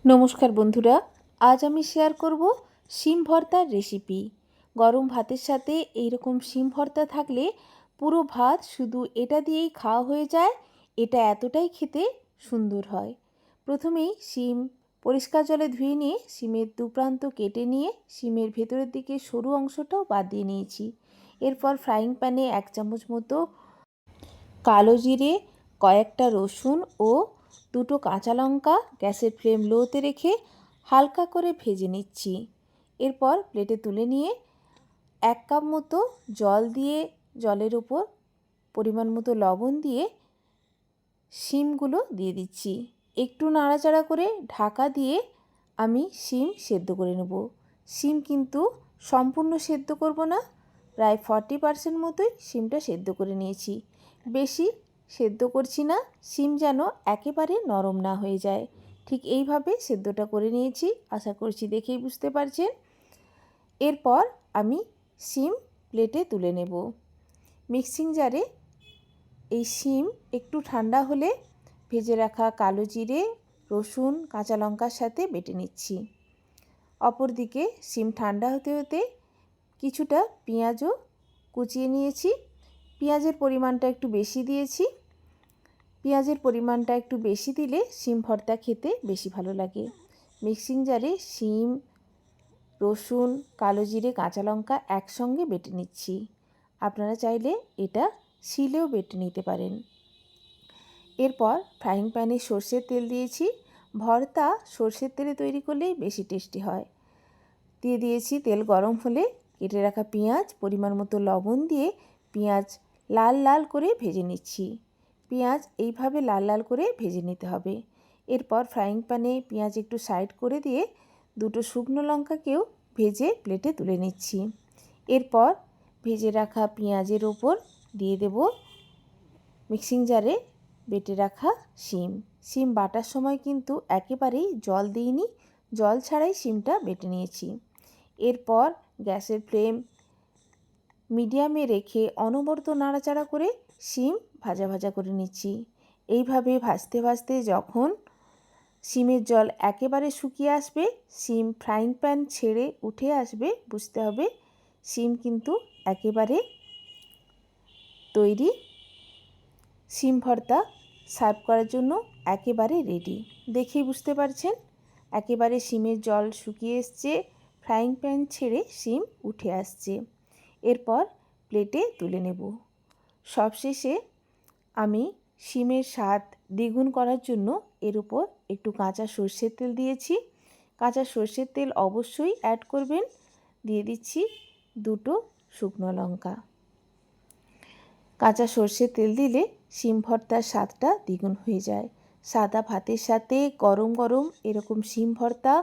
নমস্কার বন্ধুরা, আজ আমি শেয়ার করব শিম ভর্তার রেসিপি। গরম ভাতের সাথে এইরকম শিম ভর্তা থাকলে পুরো ভাত শুধু এটা দিয়েই খাওয়া হয়ে যায়। এটা এতটাই খেতে সুন্দর হয়। প্রথমেই শিম পরিষ্কার জলে ধুয়ে নিয়ে শিমের দুপ্রান্ত কেটে নিয়ে শিমের ভেতরের দিকে সরু অংশটাও বাদ দিয়ে নিয়েছি। এরপর ফ্রাইং প্যানে 1 চামচ মতো কালো জিরে, কয়েকটা রসুন ও 2টো কাঁচা লঙ্কা গ্যাসের ফ্লেম লোতে রেখে হালকা করে ভেজে নিচ্ছি। এরপর প্লেটে তুলে নিয়ে 1 কাপ মতো জল দিয়ে জলের উপর পরিমাণ মতো লবণ দিয়ে শিমগুলো দিয়ে দিচ্ছি। একটু নাড়াচাড়া করে ঢাকা দিয়ে আমি শিম সেদ্ধ করে নেব। শিম কিন্তু সম্পূর্ণ সেদ্ধ করব না, প্রায় 40% মতোই শিমটা সেদ্ধ করে নিয়েছি। বেশি সেদ্ধ করছি না, শিম যেন একেবারে নরম না হয়ে যায়। ঠিক এইভাবে সেদ্ধটা করে নিয়েছি, আশা করছি দেখেই বুঝতে পারছেন। এরপর আমি শিম প্লেটে তুলে নেব। মিক্সিং জারে এই শিম একটু ঠান্ডা হলে ভেজে রাখা কালো জিরে, রসুন, কাঁচা লঙ্কার সাথে বেটে নিচ্ছি। অপরদিকে শিম ঠান্ডা হতে হতে কিছুটা পেঁয়াজও কুচিয়ে নিয়েছি। পেঁয়াজের পরিমাণটা একটু বেশি দিয়েছি। পেঁয়াজের পরিমাণটা একটু বেশি দিলে শিম ভর্তা খেতে বেশি ভালো লাগে। মিক্সিং জারে শিম, রসুন, কালো জিরে, কাঁচা লঙ্কা একসঙ্গে বেটে নিচ্ছি। আপনারা চাইলে এটা শিলেও বেটে নিতে পারেন। এরপর ফ্রাইং প্যানে সর্ষের তেল দিয়েছি। ভর্তা সর্ষের তেলে তৈরি করলেই বেশি টেস্টি হয়। দিয়ে দিয়েছি, তেল গরম হলে কেটে রাখা পেঁয়াজ, পরিমাণ মতো লবণ দিয়ে পেঁয়াজ লাল লাল করে ভেজে নিচ্ছি। পেঁয়াজ এইভাবে লাল লাল করে ভেজে নিতে হবে। এরপর ফ্রাইং প্যানে পেঁয়াজ একটু সাইড করে দিয়ে 2টো শুকনো লঙ্কাকেও ভেজে প্লেটে তুলে নিচ্ছি। এরপর ভেজে রাখা পেঁয়াজের ওপর দিয়ে দেব মিক্সিং জারে বেটে রাখা শিম। শিম বাটার সময় কিন্তু একেবারেই জল দিইনি, জল ছাড়াই শিমটা বেটে নিয়েছি। এরপর গ্যাসের ফ্লেম মিডিয়ামে রেখে অনবরত নাড়াচাড়া করে শিম ভাজা ভাজা করে নিচ্ছি। এইভাবে ভাজতে ভাজতে যখন শিমের জল একেবারে শুকিয়ে আসবে, শিম ফ্রাইং প্যান ছেড়ে উঠে আসবে, বুঝতে হবে শিম কিন্তু একেবারে তৈরি। শিম ভর্তা সার্ভ করার জন্য একেবারে রেডি। দেখেই বুঝতে পারছেন একেবারে শিমের জল শুকিয়ে এসছে, ফ্রাইং প্যান ছেড়ে শিম উঠে আসছে। এরপর প্লেটে তুলে নেব। সবশেষে আমি শিমের স্বাদ দ্বিগুণ করার জন্য এর উপর একটু কাঁচা সর্ষের তেল দিয়েছি। কাঁচা সর্ষের তেল অবশ্যই অ্যাড করবেন। দিয়ে দিচ্ছি 2টো শুকনো লঙ্কা। কাঁচা সর্ষের তেল দিলে শিম ভর্তার স্বাদটা দ্বিগুণ হয়ে যায়। সাদা ভাতের সাথে গরম গরম এরকম শিম ভর্তা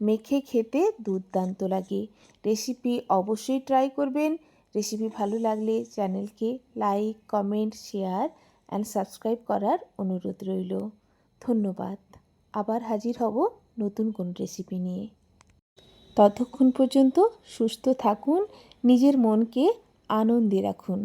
মেখে খেতে দুর্দান্ত লাগে। রেসিপি অবশ্যই ট্রাই করবেন। রেসিপি ভালো লাগলে চ্যানেলকে like, comment, share and subscribe করার অনুরোধ রইল। ধন্যবাদ। আবার হাজির হব নতুন কোন রেসিপি নিয়ে। ততক্ষণ পর্যন্ত সুস্থ থাকুন, নিজের মনকে আনন্দে রাখুন।